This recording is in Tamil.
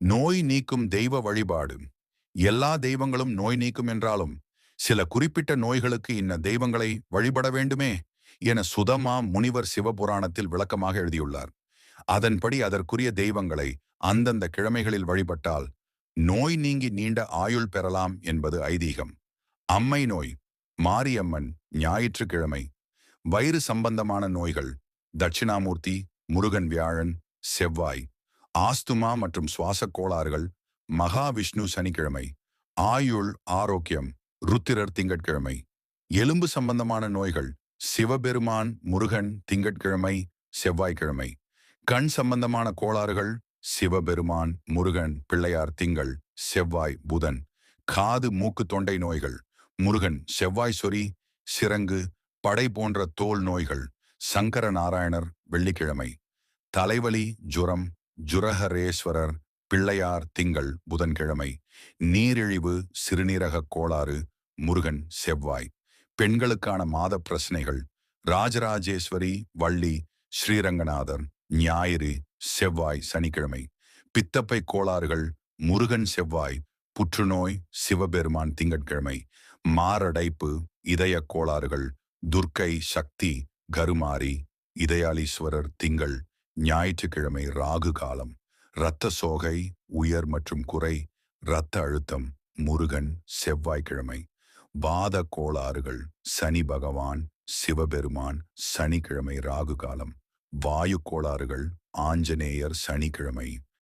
நோய் நீக்கும் தெய்வ வழிபாடு. எல்லா தெய்வங்களும் நோய் நீக்கும் என்றாலும் சில குறிப்பிட்ட நோய்களுக்கு இன்ன தெய்வங்களை வழிபட வேண்டுமே என சுதமா முனிவர் சிவபுராணத்தில் விளக்கமாக எழுதியுள்ளார். அதன்படி அதற்குரிய தெய்வங்களை அந்தந்த கிழமைகளில் வழிபட்டால் நோய் நீங்கி நீண்ட ஆயுள் பெறலாம் என்பது ஐதீகம். அம்மை நோய். மாரியம்மன் ஞாயிற்றுக்கிழமை. வயிறு சம்பந்தமான நோய்கள் தட்சிணாமூர்த்தி, முருகன் வியாழன், செவ்வாய். ஆஸ்துமா மற்றும் சுவாசக் கோளாறுகள் மகாவிஷ்ணு சனிக்கிழமை. ஆயுள் ஆரோக்கியம் ருத்திரர் திங்கட்கிழமை. எலும்பு சம்பந்தமான நோய்கள் சிவபெருமான் முருகன் திங்கட்கிழமை செவ்வாய்க்கிழமை. கண் சம்பந்தமான கோளாறுகள் சிவபெருமான் முருகன் பிள்ளையார் திங்கள் செவ்வாய் புதன். காது மூக்கு தொண்டை நோய்கள் முருகன் செவ்வாய் சொறி சிரங்கு படை போன்ற தோல் நோய்கள் சங்கர நாராயணர் வெள்ளிக்கிழமை. தலைவலி ஜுரம் ஜுரஹரேஸ்வரர் பிள்ளையார் திங்கள் புதன்கிழமை. நீரிழிவு சிறுநீரக கோளாறு முருகன் செவ்வாய். பெண்களுக்கான மாத பிரச்சனைகள் ராஜராஜேஸ்வரி வள்ளி ஸ்ரீரங்கநாதர் ஞாயிறு செவ்வாய் சனிக்கிழமை. பித்தப்பை கோளாறுகள் முருகன் செவ்வாய். புற்றுநோய் சிவபெருமான் திங்கட்கிழமை. மாரடைப்பு இதய கோளாறுகள் துர்க்கை சக்தி கருமாரி இதயாலீஸ்வரர் திங்கள் ஞாயிற்றுக்கிழமை. ராகு காலம். இரத்த சோகை உயர் மற்றும் குறை இரத்த அழுத்தம் முருகன் செவ்வாய்க்கிழமை. வாத கோளாறுகள் சனி பகவான் சிவபெருமான் சனிக்கிழமை ராகு காலம். வாயு கோளாறுகள் ஆஞ்சநேயர் சனிக்கிழமை.